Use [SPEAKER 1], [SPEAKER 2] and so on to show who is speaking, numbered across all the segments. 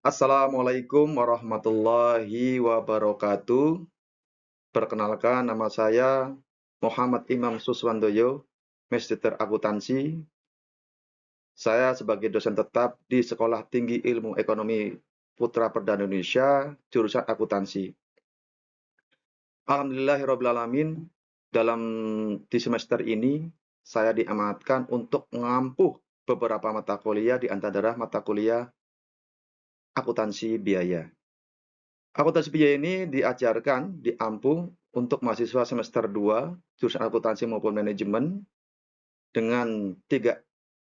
[SPEAKER 1] Assalamualaikum warahmatullahi wabarakatuh. Perkenalkan, nama saya Muhammad Imam Suswandoyo, Magister Akuntansi. Saya sebagai dosen tetap di Sekolah Tinggi Ilmu Ekonomi Putra Perdana Indonesia, jurusan akuntansi. Alhamdulillahirrabbilalamin, di semester ini saya diamanatkan untuk mengampuh beberapa mata kuliah di antara mata kuliah akuntansi biaya. Akuntansi biaya ini diajarkan di Ampuh untuk mahasiswa semester 2, jurusan akuntansi maupun manajemen, dengan 3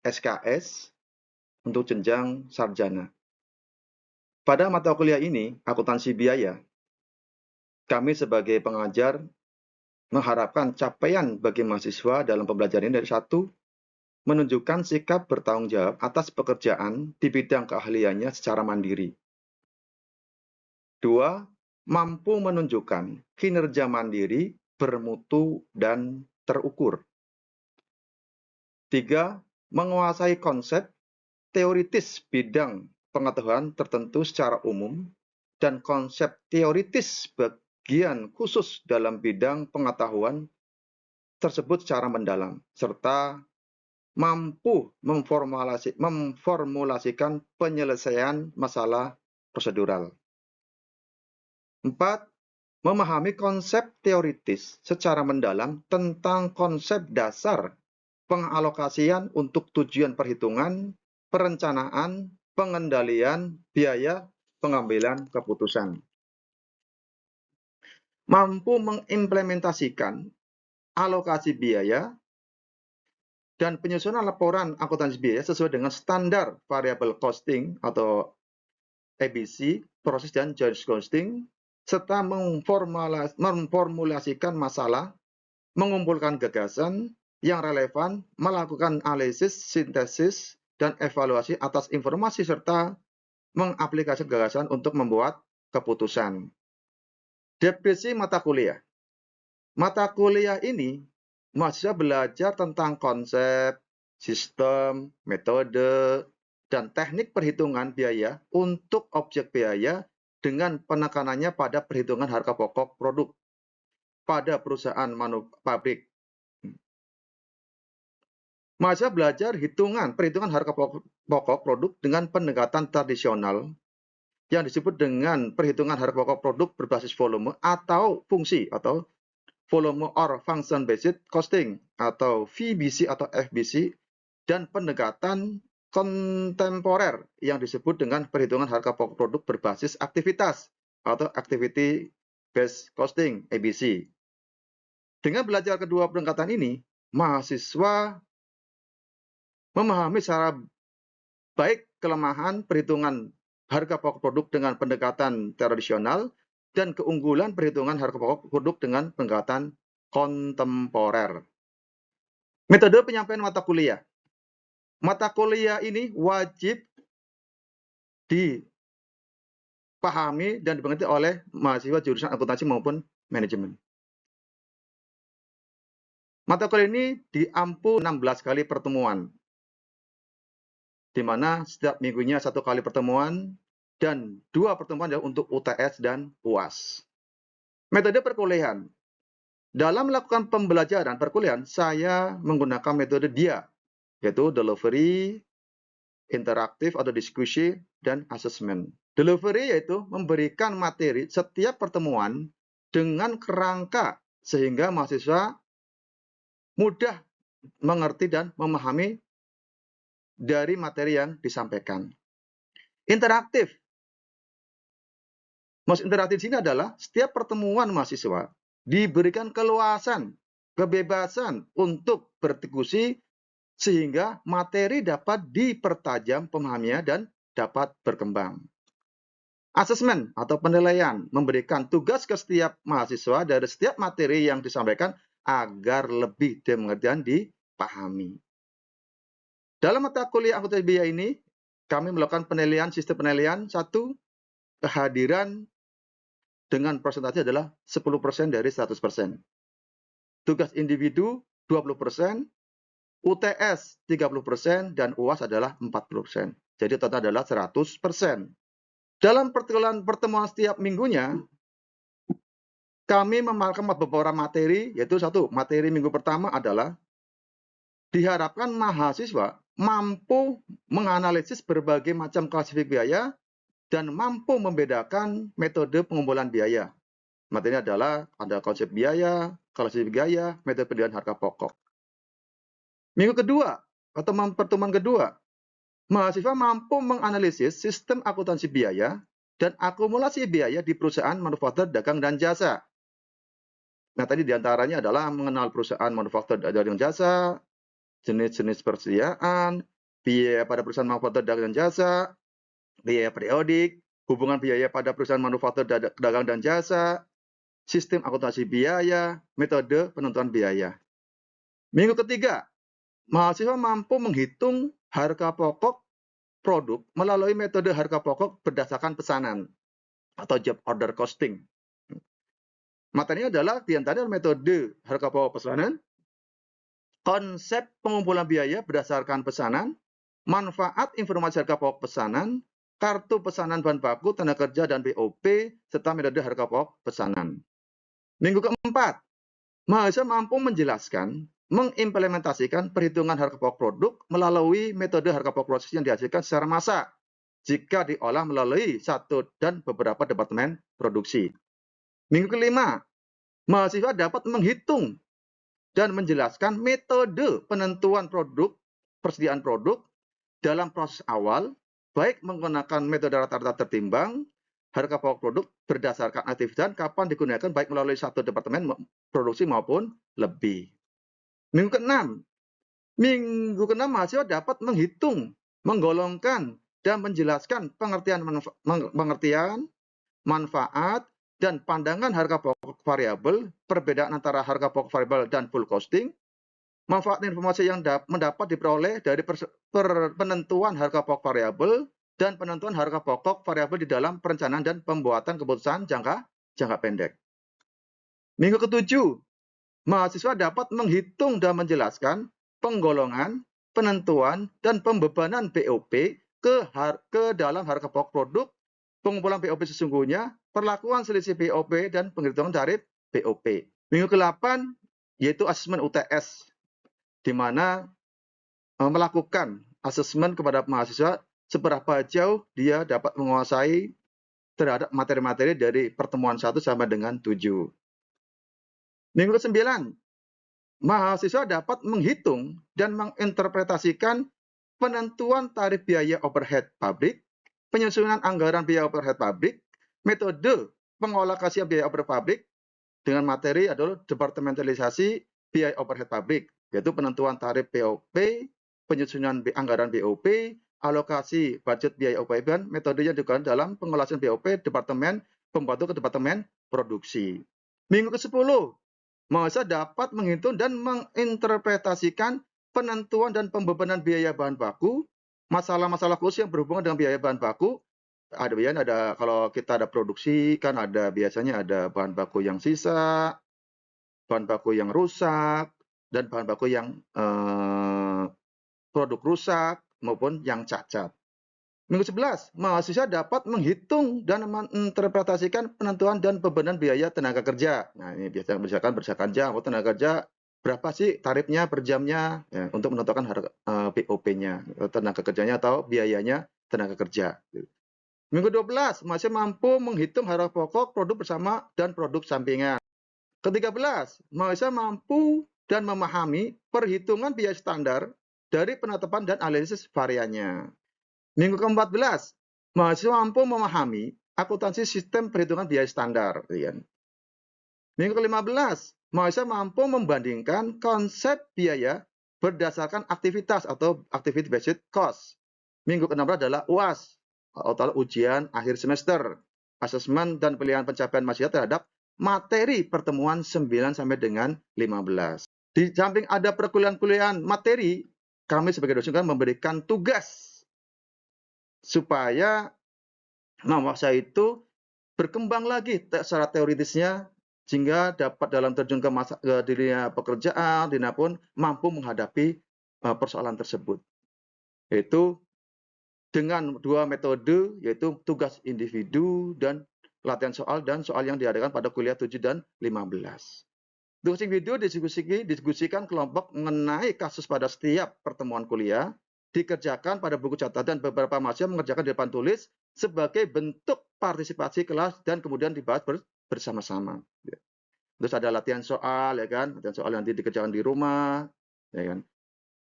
[SPEAKER 1] SKS untuk jenjang sarjana. Pada mata kuliah ini, akuntansi biaya, kami sebagai pengajar mengharapkan capaian bagi mahasiswa dalam pembelajaran ini dari satu, menunjukkan sikap bertanggung jawab atas pekerjaan di bidang keahliannya secara mandiri. Dua, mampu menunjukkan kinerja mandiri, bermutu, dan terukur. Tiga, menguasai konsep teoritis bidang pengetahuan tertentu secara umum dan konsep teoritis bagian khusus dalam bidang pengetahuan tersebut secara mendalam, serta mampu memformulasikan penyelesaian masalah prosedural. 4. Memahami konsep teoritis secara mendalam tentang konsep dasar pengalokasian untuk tujuan perhitungan, perencanaan, pengendalian, biaya, pengambilan keputusan. Mampu mengimplementasikan alokasi biaya dan penyusunan laporan akuntansi biaya sesuai dengan standar variable costing atau ABC, proses dan charge costing, serta memformulasikan masalah, mengumpulkan gagasan yang relevan, melakukan analisis, sintesis, dan evaluasi atas informasi, serta mengaplikasikan gagasan untuk membuat keputusan. Definisi mata kuliah. Mata kuliah ini, mahasiswa belajar tentang konsep, sistem, metode, dan teknik perhitungan biaya untuk objek biaya dengan penekanannya pada perhitungan harga pokok produk pada perusahaan pabrik. Mahasiswa belajar perhitungan harga pokok produk dengan pendekatan tradisional yang disebut dengan perhitungan harga pokok produk berbasis volume atau fungsi atau volume or function based costing atau VBC atau FBC, dan pendekatan kontemporer yang disebut dengan perhitungan harga pokok produk berbasis aktivitas atau activity based costing ABC. Dengan belajar kedua pendekatan ini, mahasiswa memahami secara baik kelemahan perhitungan harga pokok produk dengan pendekatan tradisional dan keunggulan perhitungan harga pokok produk dengan pendekatan kontemporer. Metode penyampaian mata kuliah. Mata kuliah ini wajib dipahami dan dimengerti oleh mahasiswa jurusan akuntansi maupun manajemen. Mata kuliah ini diampu 16 kali pertemuan, di mana setiap minggunya 1 kali pertemuan dan 2 pertemuan untuk UTS dan UAS. Metode perkuliahan. Dalam melakukan pembelajaran perkuliahan, saya menggunakan metode DIA, yaitu delivery, interaktif atau diskusi, dan assessment. Delivery yaitu memberikan materi setiap pertemuan dengan kerangka sehingga mahasiswa mudah mengerti dan memahami dari materi yang disampaikan. Interaktif. Maksud interaktif di sini adalah setiap pertemuan mahasiswa diberikan keluasan, kebebasan untuk berdiskusi sehingga materi dapat dipertajam pemahamannya dan dapat berkembang. Asesmen atau penilaian memberikan tugas ke setiap mahasiswa dari setiap materi yang disampaikan agar lebih dimengerti dan dipahami. Dalam mata kuliah akuntansi biaya ini, kami melakukan penilaian, sistem penilaian. 1, kehadiran dengan persentase adalah 10% dari 100%. Tugas individu 20%, UTS 30%, dan UAS adalah 40%. Jadi total adalah 100%. Dalam pertemuan setiap minggunya, kami memaparkan beberapa materi, yaitu satu, materi minggu pertama adalah diharapkan mahasiswa mampu menganalisis berbagai macam klasifikasi biaya dan mampu membedakan metode pengumpulan biaya. Materi adalah ada konsep biaya, klasifikasi biaya, metode penilaian harga pokok. Minggu kedua, atau pertemuan kedua, mahasiswa mampu menganalisis sistem akuntansi biaya dan akumulasi biaya di perusahaan manufaktur, dagang, dan jasa. Nah, tadi diantaranya adalah mengenal perusahaan manufaktur, dagang, dan jasa, jenis-jenis persediaan, biaya pada perusahaan manufaktur, dagang, dan jasa, biaya periodik, hubungan biaya pada perusahaan manufaktur, dagang, dan jasa, sistem akuntansi biaya, metode penentuan biaya. Minggu ketiga, mahasiswa mampu menghitung harga pokok produk melalui metode harga pokok berdasarkan pesanan atau job order costing. Materinya adalah diantaranya metode harga pokok pesanan, konsep pengumpulan biaya berdasarkan pesanan, manfaat informasi harga pokok pesanan, kartu pesanan bahan baku, tenaga kerja, dan BOP, serta metode harga pokok pesanan. Minggu keempat, mahasiswa mampu menjelaskan, mengimplementasikan perhitungan harga pokok produk melalui metode harga pokok proses yang dihasilkan secara massal jika diolah melalui satu dan beberapa departemen produksi. Minggu kelima, mahasiswa dapat menghitung dan menjelaskan metode penentuan produk, persediaan produk dalam proses awal, baik menggunakan metode rata-rata tertimbang, harga pokok produk berdasarkan aktivitas, kapan digunakan baik melalui satu departemen produksi maupun lebih. Minggu keenam, mahasiswa dapat menghitung, menggolongkan, dan menjelaskan pengertian manfaat, dan pandangan harga pokok variabel, perbedaan antara harga pokok variabel dan full costing, manfaat informasi yang mendapat diperoleh dari penentuan harga pokok variabel dan penentuan harga pokok variabel di dalam perencanaan dan pembuatan keputusan jangka pendek. Minggu ketujuh, mahasiswa dapat menghitung dan menjelaskan penggolongan, penentuan, dan pembebanan BOP ke dalam harga pokok produk, pengumpulan BOP sesungguhnya, perlakuan selisih BOP, dan penghitungan tarif BOP. Minggu ke-8, yaitu asesmen UTS, di mana melakukan asesmen kepada mahasiswa seberapa jauh dia dapat menguasai terhadap materi-materi dari pertemuan 1 sampai dengan 7. Minggu ke-9, mahasiswa dapat menghitung dan menginterpretasikan penentuan tarif biaya overhead pabrik, penyusunan anggaran biaya overhead pabrik, metode pengalokasian biaya overhead pabrik dengan materi adalah departementalisasi biaya overhead pabrik, yaitu penentuan tarif BOP, penyusunan anggaran BOP, alokasi budget biaya OPP, dan metodenya juga dalam pengolahan BOP departemen pembantu ke departemen produksi. Minggu ke-10, mahasiswa dapat menghitung dan menginterpretasikan penentuan dan pembebanan biaya bahan baku, masalah-masalah khusus yang berhubungan dengan biaya bahan baku. Ada kalau kita ada produksi kan ada biasanya ada bahan baku yang sisa, bahan baku yang rusak, dan bahan baku yang produk rusak maupun yang cacat. Minggu 11, mahasiswa dapat menghitung dan menginterpretasikan penentuan dan pembebanan biaya tenaga kerja. Nah, ini biasanya berdasarkan jam atau tenaga kerja, berapa sih tarifnya per jamnya ya, untuk menentukan harga BOP-nya, tenaga kerjanya atau biayanya tenaga kerja. Minggu 12, mahasiswa mampu menghitung harga pokok produk bersama dan produk sampingan. Ke-13, mahasiswa mampu dan memahami perhitungan biaya standar dari penetapan dan analisis variannya. Minggu ke-14, mahasiswa mampu memahami akuntansi sistem perhitungan biaya standar. Minggu ke-15, mahasiswa mampu membandingkan konsep biaya berdasarkan aktivitas atau activity based cost. Minggu ke-16 adalah UAS atau ujian akhir semester, asesmen dan pilihan pencapaian mahasiswa terhadap materi pertemuan 9 sampai dengan 15. Di samping ada perkuliahan-kuliahan materi, kami sebagai dosen kan memberikan tugas supaya mahasiswa itu berkembang lagi secara teoritisnya sehingga dapat dalam terjun ke dunia pekerjaan, dunia pun mampu menghadapi persoalan tersebut. Itu dengan dua metode, yaitu tugas individu dan latihan soal dan soal yang diadakan pada kuliah 7 dan 15. Tugas individu didiskusikan kelompok mengenai kasus pada setiap pertemuan kuliah, dikerjakan pada buku catatan, beberapa mahasiswa mengerjakan di depan tulis sebagai bentuk partisipasi kelas dan kemudian dibahas bersama-sama. Terus ada latihan soal, ya kan? Latihan soal nanti dikerjakan di rumah, ya kan?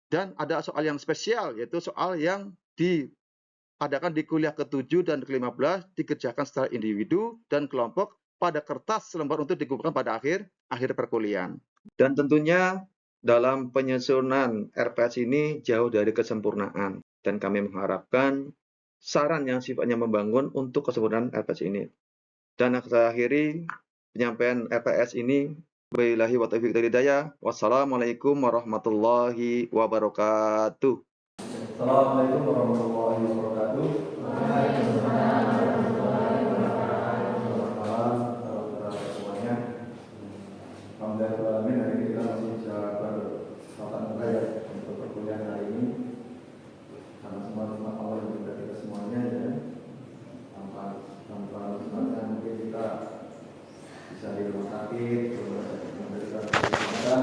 [SPEAKER 1] Dan ada soal yang spesial, yaitu soal yang diadakan di kuliah ke-7 dan ke-15, dikerjakan secara individu dan kelompok pada kertas selembar untuk dikumpulkan pada akhir perkuliahan. Dan tentunya dalam penyusunan RPS ini jauh dari kesempurnaan, dan kami mengharapkan saran yang sifatnya membangun untuk kesempurnaan RPS ini. Dan saya akhiri penyampaian RPS ini. Wabillahi wa taufiq wal hidayah. Wassalamualaikum warahmatullahi wabarakatuh.
[SPEAKER 2] Assalamualaikum warahmatullahi wabarakatuh. Semuanya. Alhamdulillah, hari ini kita masih bisa bertatap muka ya untuk perkuliahan hari ini. Karena semua rahmat Allah yang berikan kita semuanya ya. Tanpa kesempatan mungkin kita bisa di rumah sakit, memberikan kesempatan,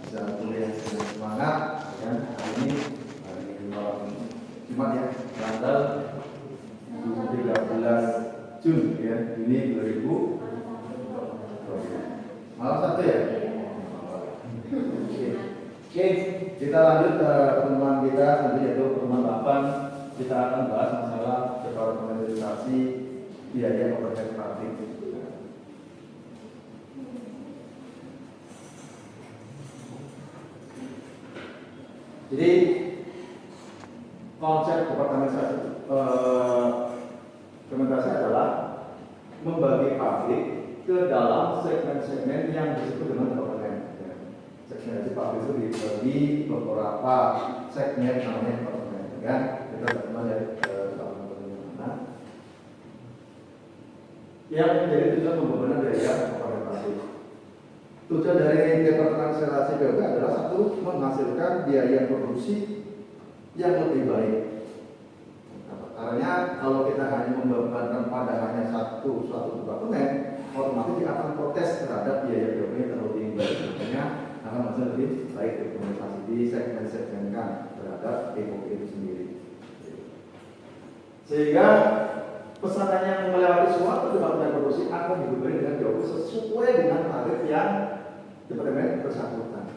[SPEAKER 2] bisa kuliah dengan semangat. Ya, hari ini Jumat ya, tanggal 13 Juni ya, Juni 2020. Malam Sabtu ya. Oke, kita lanjut ke pertemuan kita nanti yaitu pertemuan 8. Kita akan bahas masalah departementalisasi biaya overhead praktik. Jadi konsep departementalisasi adalah membagi pabrik ke dalam segmen-segmen yang disebut dengan departemen. Segmentasi pabrik itu dibagi beberapa segmen namanya departemen. Ya, kita teman dari mana? Yang menjadi tujuan pembebanan biaya kepada pabrik. Tujuan dari departementalisasi BOP adalah satu, menghasilkan biaya produksi yang lebih baik. Karena kalau kita hanya membebankan pada hanya suatu departemen, otomatis dia akan protes terhadap biaya BOP yang terlalu tinggi. Makanya akan masih lebih baik implementasi di segmen-segmenkan terhadap BOP itu sendiri. Sehingga pesanan yang melewati suatu departemen produksi akan dibebani dengan BOP sesuai dengan tarif yang departemen bersangkutan.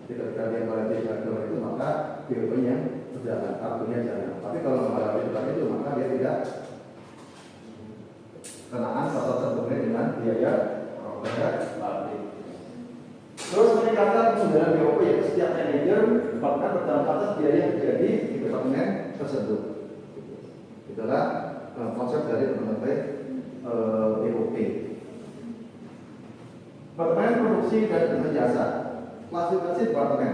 [SPEAKER 2] Jadi ketika dia melewati harga itu maka BOP yang berjalan, artinya jalan. Tapi kalau melewati depan itu maka dia tidak kenaan atau terkait dengan biaya pabrik. Terus meningkatkan penggunaan BOP yaitu setiap manajer departemen bertambah atas biaya yang terjadi di departemen tersebut. Itulah konsep dari BOP. Departemen produksi dan departemen jasa. Klasifikasi departemen.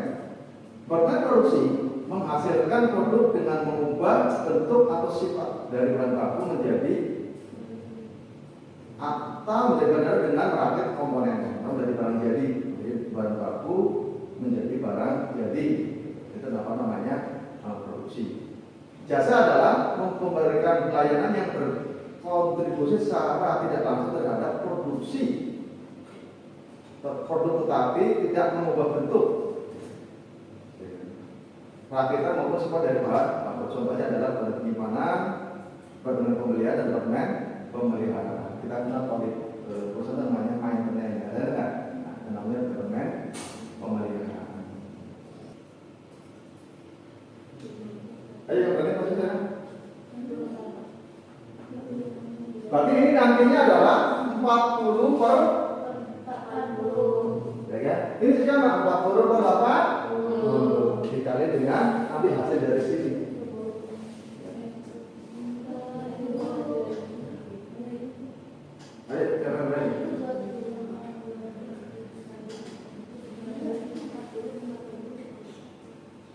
[SPEAKER 2] Departemen produksi menghasilkan produk dengan mengubah bentuk atau sifat dari bahan baku menjadi atau benar-benar dengan rakit komponen atau dari barang jadi bahan baku menjadi barang jadi. Itu namanya produksi. Jasa adalah memberikan pelayanan yang berkontribusi secara tidak langsung terhadap produksi produk tetapi tidak mengubah bentuk rakitan maupun sifat dari bahan. Contohnya adalah penyimpanan, departemen pembelian dan departemen pemeliharaan. Kita kenal perusahaan namanya maintenance, ada kan? Nah, namanya departemen pemeliharaan. Ayo berarti maksudnya. Berarti ini nantinya adalah 40 per 40. Ya kan? Ini sekarang 40 per 80 dikali dengan nanti hasil dari sini. Ayo kita mulai.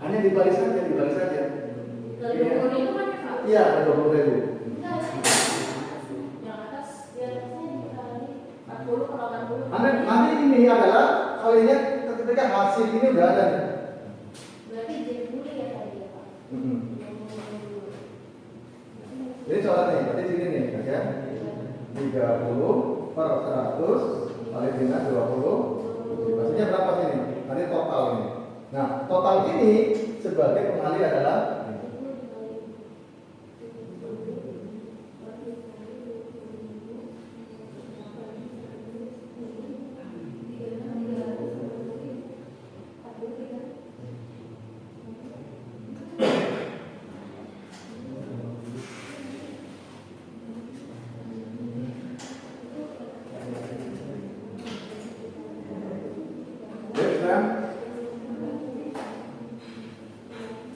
[SPEAKER 2] Hanya dibalik saja. Iya, ada 20.000. Nanti ini adalah kalinya ketika hasil ini udah ada.
[SPEAKER 3] Berarti jadi dulu ya tadi ya Pak.
[SPEAKER 2] sini nih, ya. 30 per 100 kali dengan 20. Maksudnya berapa sini? Tadi total ini. Nah, total ini sebagai pengali adalah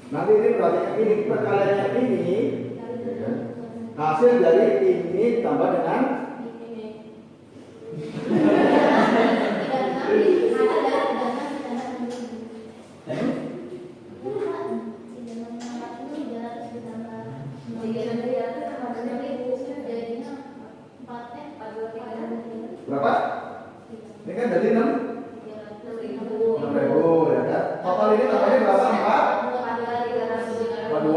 [SPEAKER 2] nanti ini berarti ini perkaliannya ini hasil dari ini tambah dengan berapa? Ini kan dari 6.000 ya kan? Total ini tambahnya berapa? 4? 2?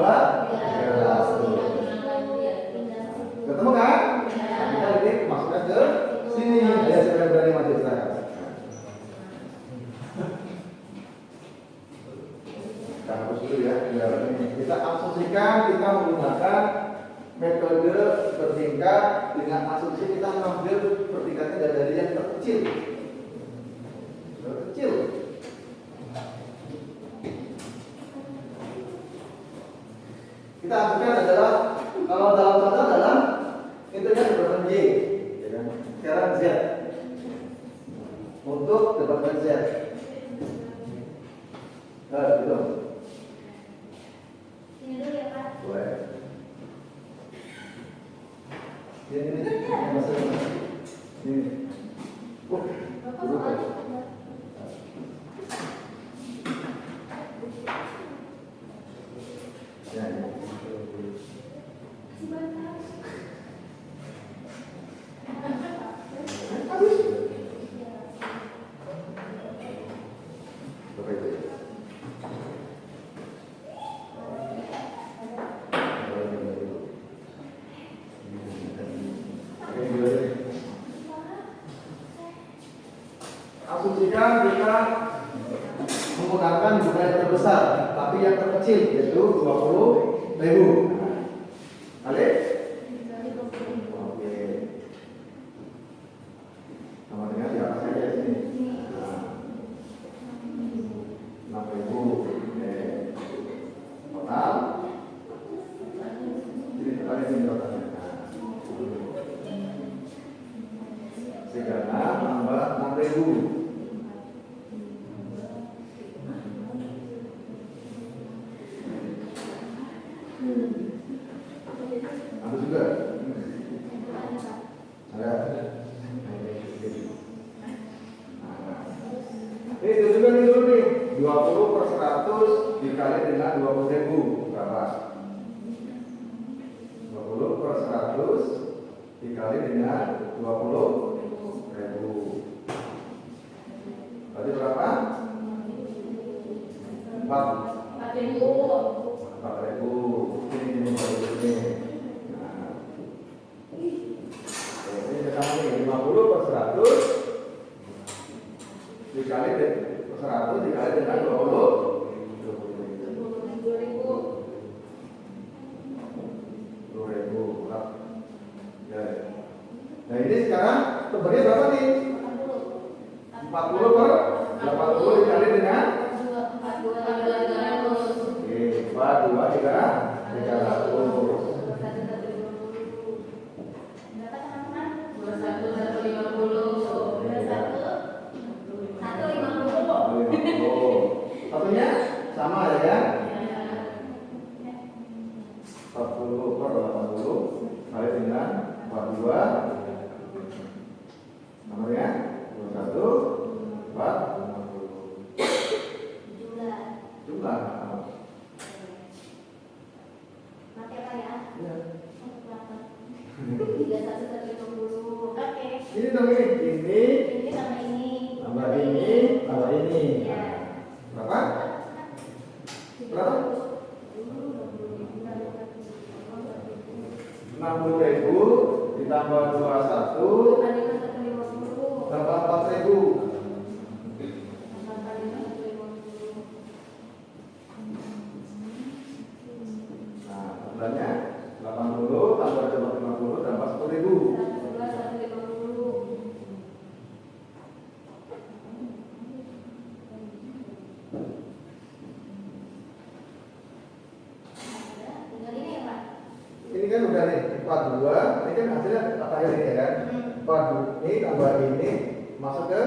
[SPEAKER 2] Ketemu kan? Kita ini masukkan ke sini. Ya, saya berani maju ke sana. Kita hapus dulu ya. Kita asumsikan kita menggunakan metode bertingkat dengan asumsi kita mengambil pertingkatnya dari yang terkecil. Terkecil. Kita asumsikan adalah kalau dalam contoh adalah intinya departemen Y, ya kan? Sekarang Z. Untuk departemen Z. Gitu.
[SPEAKER 3] Ini dulu ya Pak.
[SPEAKER 2] Boleh. Ini masalah. Ini.
[SPEAKER 3] Bapak soalnya
[SPEAKER 2] Ya. Asumsikan kita menggunakan jumlah yang terbesar, tapi yang terkecil yaitu 20.000. Kali? Oke. Sama dengan di atas saja sini. 6.000. Total. Jadi totalnya ini totalnya. Sekarang tambah 6.000. Ada juga. Ada. Ini tunjukkan ini dulu nih. 20 per 100 dikali dengan 20.000 berapa? 20 per 100 dikali dengan 20.000. Tadi berapa? 4.000. Ini ini. Nah. Ini sama nih 50 per 100 dikali per 100 dikali dengan 20.000. Ya. Nah ini sekarang kembali berapa nih? 40 per 80 dikali dengan 150. Satunya sama ya kan? 40 per 80 kali dengan 42 namanya 21 per 50 jumlah.
[SPEAKER 3] Mati apa ya?
[SPEAKER 2] Ya.
[SPEAKER 3] 31 Oke.
[SPEAKER 2] Ini sama ini
[SPEAKER 3] Ini sama ini.
[SPEAKER 2] tambah ini tambah ini.
[SPEAKER 3] Ya.
[SPEAKER 2] Berapa? Berapa? 60.000 ditambah 21
[SPEAKER 3] Bandingkan 150.
[SPEAKER 2] tambah 4.000.
[SPEAKER 3] Bandingkan 150.
[SPEAKER 2] Nah, tambahannya 80 tambah 50 tambah 10.000.
[SPEAKER 3] 111, 150. Ada, tinggal ini ya Pak?
[SPEAKER 2] Ini kan udah nih 42, ini kan hasilnya akhir ini ya kan. 42 ini tambah ini masuk ke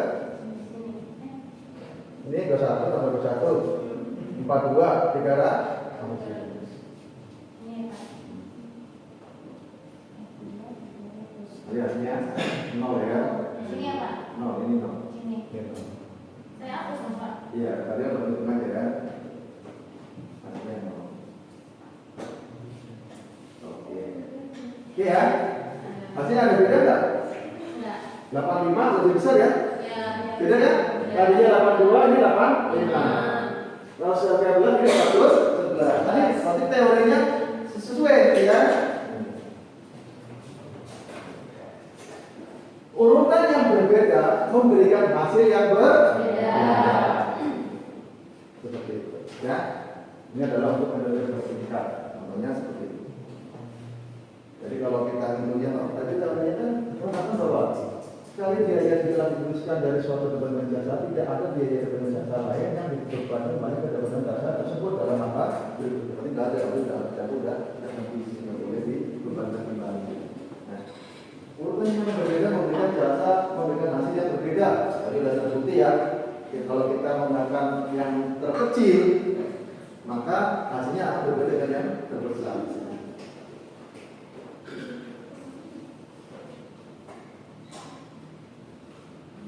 [SPEAKER 2] ini 21 tambah 21 42 300 sama sini.
[SPEAKER 3] Ini ya Pak?
[SPEAKER 2] Jadi hasilnya 0 ya.
[SPEAKER 3] Sini ya Pak?
[SPEAKER 2] 0 ini 0.
[SPEAKER 3] Sini.
[SPEAKER 2] Ini 0.
[SPEAKER 3] Saya hapus dong Pak.
[SPEAKER 2] Iya, tadi yang perhitungan ya kan. Hasilnya 0. Oke. Oke ya. Hasilnya ada beda enggak?
[SPEAKER 3] Enggak.
[SPEAKER 2] 85 lebih besar ya?
[SPEAKER 3] Ya.
[SPEAKER 2] Beda ya? Tadinya 82 ini 85. Kalau sudah bilang ini 111. Tadi berarti teorinya sesuai ya. Urutan yang berbeda memberikan hasil yang berbeda. Seperti itu ya. Ini adalah untuk metode bertingkat. Contohnya seperti itu. Jadi kalau kita ngitungnya tadi caranya kan mengatakan bahwa sekali biaya yang telah dituliskan dari suatu kebenaran jasa, tidak ada biaya kebenaran jasa lain yang dibebankan pada kebenaran jasa tersebut dalam angka berikut. Berarti tidak ada, sudah tidak boleh dibebankan kembali. Nah, urutan yang berbeda memberikan jasa, memberikan hasil yang berbeda. Tadi sudah terbukti ya. Kalau kita menggunakan yang terkecil, maka hasilnya akan berbeda dengan yang terbesar.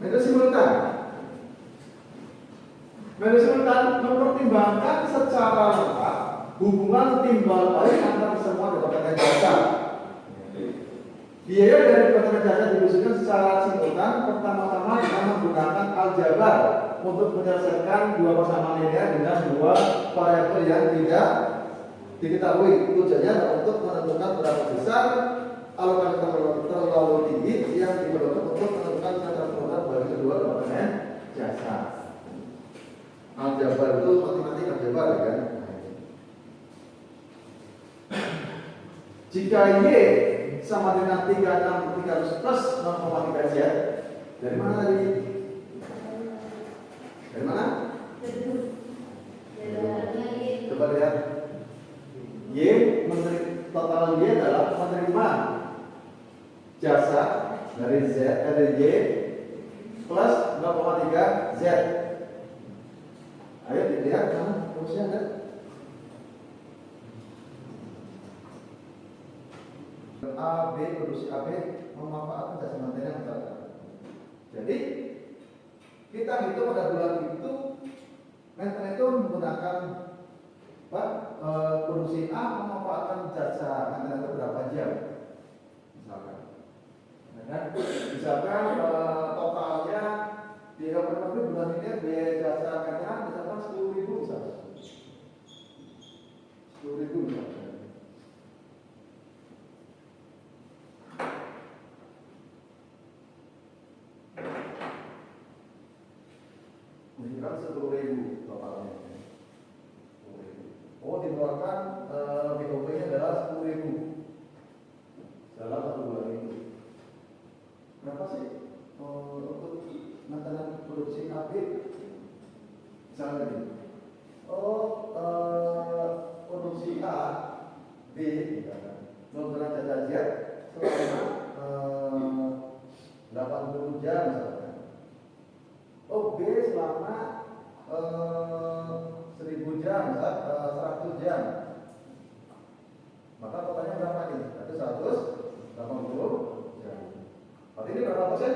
[SPEAKER 2] Metode simultan. Metode simultan mempertimbangkan secara lengkap hubungan timbal balik antara semua pendapatan jasa. Biaya dari pendapatan jasa disusun secara simultan pertama-tama dengan menggunakan aljabar untuk menyelesaikan dua persamaan linear dengan dua variabel yang tidak diketahui. Tujuannya untuk menentukan berapa besar alokasi terlalu tinggi yang diperlukan untuk menentukan sentra produk bagi kedua komponen jasa. Aljabar itu matematik aljabar ya kan. Jika Y sama dengan 300 plus 0,3 Z, dari mana tadi? Dari mana? Coba lihat. Y total Y adalah menerima jasa dari Z dari Y plus 0,3 Z. Ayo dilihat mana rumusnya ada. A, B, produksi AB memanfaatkan jasa maintenance misalkan. Jadi kita hitung pada bulan itu maintenance itu menggunakan produksi A memanfaatkan jasa maintenance itu berapa jam misalkan. Misalkan totalnya di bulan ini biaya jasa maintenance misalkan 10.000 misalkan. 10.000 misalkan. Kan 10.000 totalnya. 10.000. Oh, dikeluarkan BOP-nya adalah 10.000 dalam satu bulan itu. Berapa sih untuk maintenance produksi AB? Misalnya ini. Oh, produksi A, B, menggunakan jasa Z selama 80 jam misalnya. Oh, B selama 1000 jam, 100 jam. Maka totalnya berapa nih? Ada 180 jam. Berarti ini berapa persen?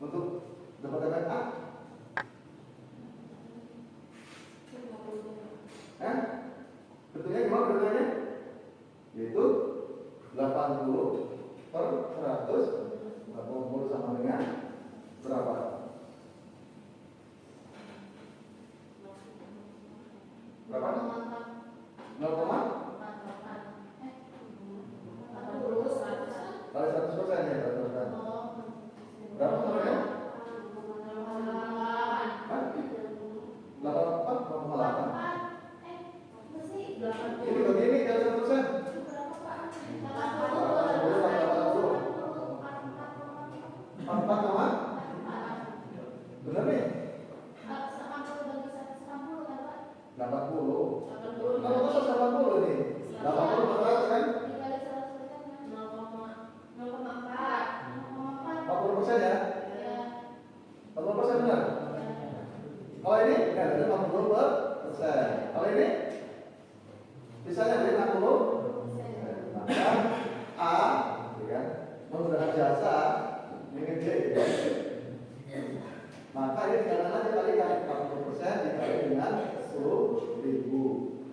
[SPEAKER 2] Untuk dapatkan A? Betulnya gimana betulnya? Yaitu 80 per 100. 80 sama dengan berapa? Berapa? 0,4 dengan 10.000,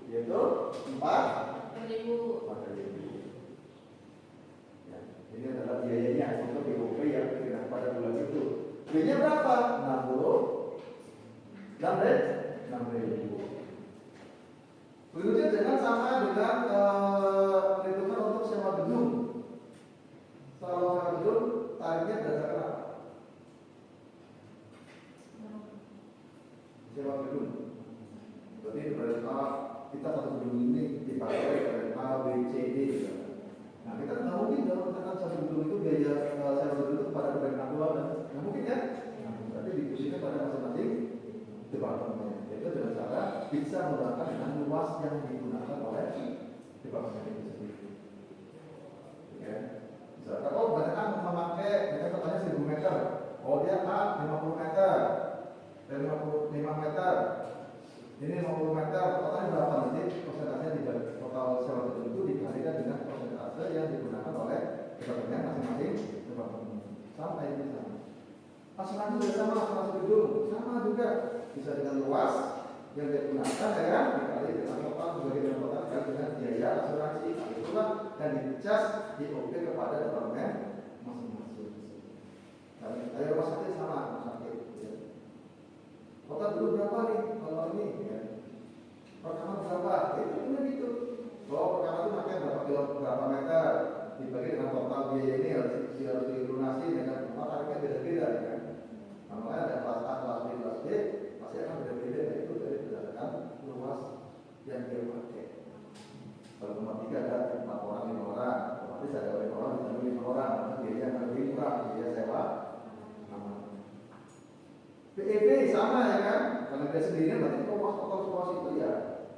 [SPEAKER 2] yaitu 4.000. Ya, ini adalah biayanya untuk BOP yang dikenakan pada bulan itu. B-nya berapa? 6.000. Berikutnya jangan sama dengan perhitungan untuk sewa gedung. Kalau sewa gedung, tarifnya berdasarkan apa? Sewa gedung. Berarti kita satu gedung ini dipakai oleh A, B, C, D. Nah, kita nggak mungkin kalau misalkan satu gedung itu biaya sewa gedung itu pada kebanyakan doang, nggak mungkin ya. Berarti dikusikan pada masing-masing departemen. Itu dengan cara bisa menggunakan dengan luas yang digunakan oleh departemen itu sendiri. Ya. Misalkan, kebanyakan memakai, mereka katanya 1000 meter. Dia A 50 meter, dan 55 meter. Ini 50 meter, totalnya berapa nanti? Persentasenya di total sewa gedung itu dikalikan dengan persentase yang digunakan oleh departemen masing-masing departemen. Sama ini sama. Asuransi juga sama, asuransi gedung sama juga. Bisa dengan luas yang digunakan ya kan, dikali dengan total sebagai total dikali dengan biaya asuransi. Itulah yang dicas DOP kepada departemen masing-masing. Dan ayo rumah sakit sama rumah sakit. Ya. Total dulu berapa nih kalau ini? Ya. Pertama berapa? Itu benar gitu. Kalau pertama itu pakai berapa meter dibagi dengan total biaya ini harus dilunasi dengan tarifnya beda-beda ya kan. Namanya ada kelas A, kelas B, kelas D. Pasti akan beda-beda, itu dari berdasarkan luas yang dia pakai. Kalau rumah 3 ada 4 orang, 5 orang, otomatis ada 5 orang, bisa 5 orang, karena biaya yang lebih murah, biaya sewa. PEB sama ya kan, karena dia sendiri berarti luas itu ya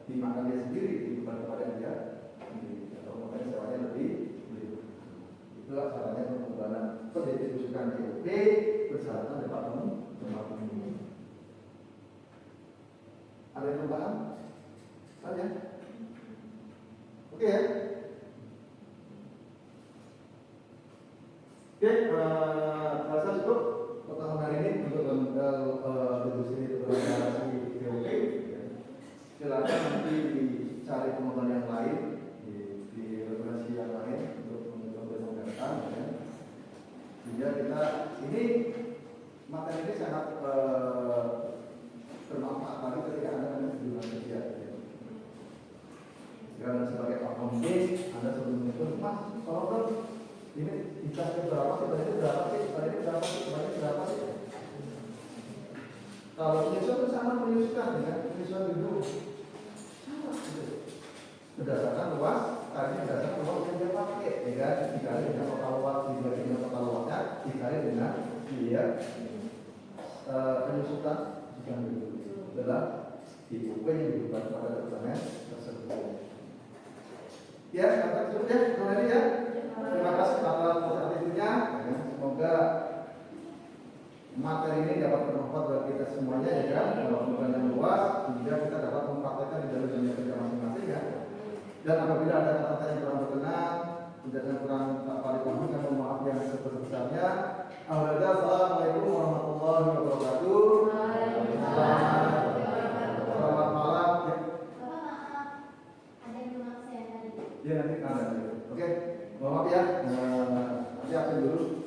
[SPEAKER 2] dimakan dia sendiri, bukan kepada dia sendiri. Atau makanya sewanya lebih. Itulah caranya pembubaran pendistribusikan DOP persyaratan departemen. Ada yang tambahan? Tanya. Oke ya. Oke, rasa cukup pertemuan hari ini untuk diskusi deklarasi DOP. Silakan nanti dicari pengembangan yang lain di regulasi yang lain untuk mencoba. Sehingga kita ini materi ini sangat bermanfaat lagi ketika Anda menunjukkan kerja. Karena sebagai accounting, Anda sebelum itu, Mas, tolong ini dikasih berapa sih, tadi berapa sih, tadi berapa sih, tadi berapa sih? Kalau penyusuan itu sama penyusuan dengan penyusuan gedung, sama. Berdasarkan luas, tadi berdasarkan luas yang dia pakai, ya kan? Dikali dengan total luas, dibagi dengan total luasnya, dikali dengan biaya penyusutan gedung. Adalah DOP yang dibuat pada departemen tersebut. Ya, kata cukup ya, kembali ya. Terima kasih atas perhatiannya. Semoga materi ini dapat bermanfaat bagi kita semuanya ya kan. Kalau bukan yang luas, sehingga kita dapat mempraktekkan di dalam dunia kerja masing-masing ya. Dan apabila ada kata-kata yang kurang berkenan, tidak yang kurang valid, kami mohon maaf yang sebesar-besarnya. Assalamualaikum warahmatullahi wabarakatuh. Selamat malam.
[SPEAKER 3] Ada yang belum saya tadi.
[SPEAKER 2] Ya nanti ada. Oke, mohon maaf ya. Nanti absen dulu.